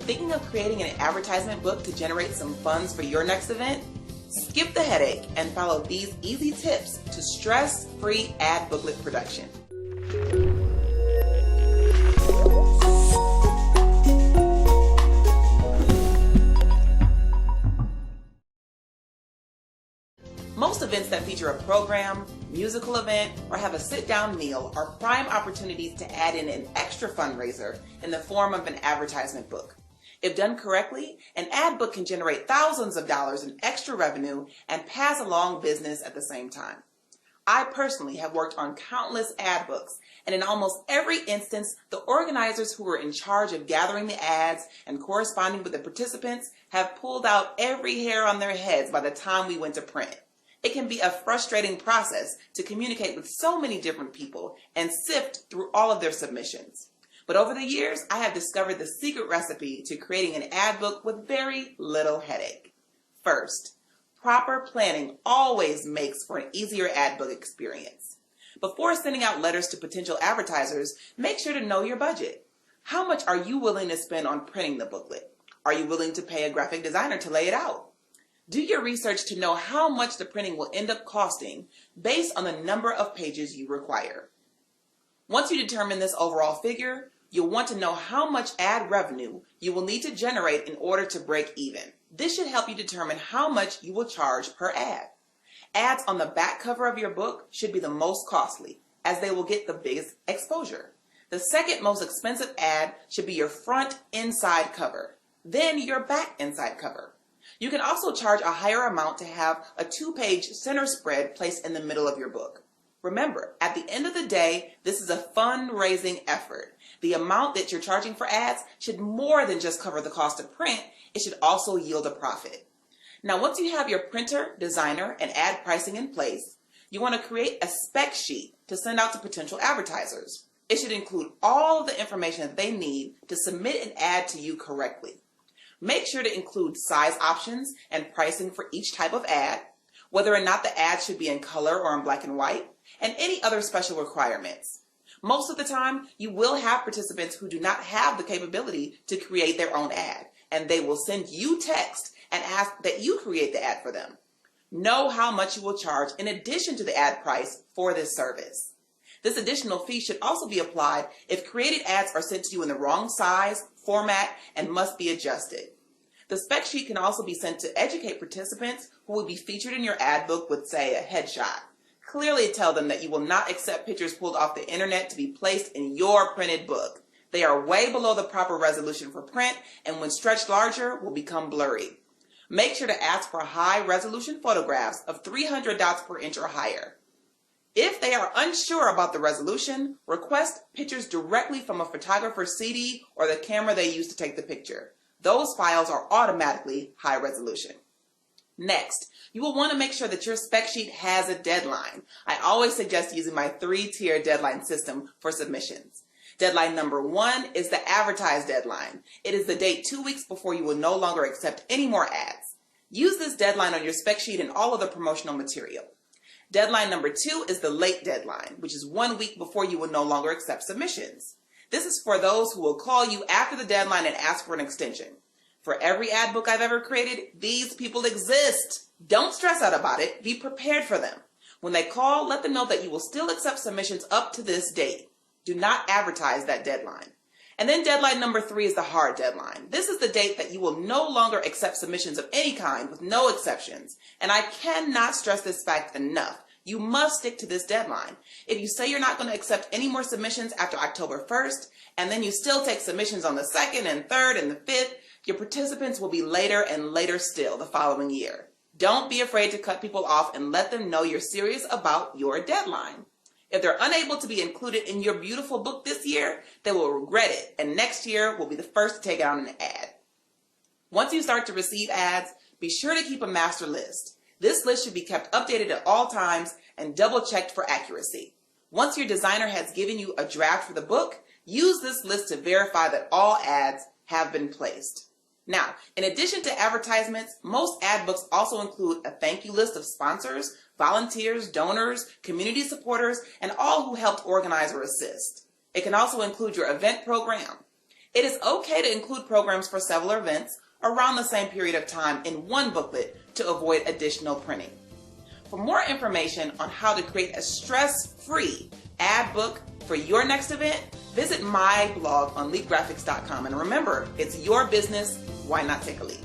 Thinking of creating an advertisement book to generate some funds for your next event? Skip the headache and follow these easy tips to stress-free ad booklet production. Most events that feature a program, musical event, or have a sit-down meal are prime opportunities to add in an extra fundraiser in the form of an advertisement book. If done correctly, an ad book can generate thousands of dollars in extra revenue and pass along business at the same time. I personally have worked on countless ad books, and in almost every instance, the organizers who were in charge of gathering the ads and corresponding with the participants have pulled out every hair on their heads by the time we went to print. It can be a frustrating process to communicate with so many different people and sift through all of their submissions. But over the years, I have discovered the secret recipe to creating an ad book with very little headache. First, proper planning always makes for an easier ad book experience. Before sending out letters to potential advertisers, make sure to know your budget. How much are you willing to spend on printing the booklet? Are you willing to pay a graphic designer to lay it out? Do your research to know how much the printing will end up costing based on the number of pages you require. Once you determine this overall figure, you'll want to know how much ad revenue you will need to generate in order to break even. This should help you determine how much you will charge per ad. Ads on the back cover of your book should be the most costly, as they will get the biggest exposure. The second most expensive ad should be your front inside cover, then your back inside cover. You can also charge a higher amount to have a 2-page center spread placed in the middle of your book. Remember, at the end of the day, this is a fundraising effort. The amount that you're charging for ads should more than just cover the cost of print. It should also yield a profit. Now, once you have your printer, designer, and ad pricing in place, you want to create a spec sheet to send out to potential advertisers. It should include all of the information that they need to submit an ad to you correctly. Make sure to include size options and pricing for each type of ad, whether or not the ad should be in color or in black and white, and any other special requirements. Most of the time, you will have participants who do not have the capability to create their own ad, and they will send you text and ask that you create the ad for them. Know how much you will charge in addition to the ad price for this service. This additional fee should also be applied if created ads are sent to you in the wrong size, format, and must be adjusted. The spec sheet can also be sent to educate participants who will be featured in your ad book with, say, a headshot. Clearly tell them that you will not accept pictures pulled off the internet to be placed in your printed book. They are way below the proper resolution for print, and when stretched larger, will become blurry. Make sure to ask for high-resolution photographs of 300 dots per inch or higher. If they are unsure about the resolution, request pictures directly from a photographer's CD or the camera they use to take the picture. Those files are automatically high resolution. Next, you will want to make sure that your spec sheet has a deadline. I always suggest using my 3-tier deadline system for submissions. Deadline number 1 is the advertised deadline. It is the date 2 weeks before you will no longer accept any more ads. Use this deadline on your spec sheet and all of the promotional material. Deadline number 2 is the late deadline, which is 1 week before you will no longer accept submissions. This is for those who will call you after the deadline and ask for an extension. For every ad book I've ever created, these people exist. Don't stress out about it. Be prepared for them. When they call, let them know that you will still accept submissions up to this date. Do not advertise that deadline. And then deadline number 3 is the hard deadline. This is the date that you will no longer accept submissions of any kind with no exceptions. And I cannot stress this fact enough. You must stick to this deadline. If you say you're not going to accept any more submissions after October 1st, and then you still take submissions on the 2nd and 3rd and the 5th, your participants will be later and later still the following year. Don't be afraid to cut people off and let them know you're serious about your deadline. If they're unable to be included in your beautiful book this year, they will regret it, and next year will be the first to take out an ad. Once you start to receive ads, be sure to keep a master list. This list should be kept updated at all times and double-checked for accuracy. Once your designer has given you a draft for the book, use this list to verify that all ads have been placed. Now, in addition to advertisements, most ad books also include a thank you list of sponsors, volunteers, donors, community supporters, and all who helped organize or assist. It can also include your event program. It is okay to include programs for several events around the same period of time in one booklet to avoid additional printing. For more information on how to create a stress-free ad book for your next event, visit my blog on leapgraphics.com. And remember, it's your business. Why not take a leap?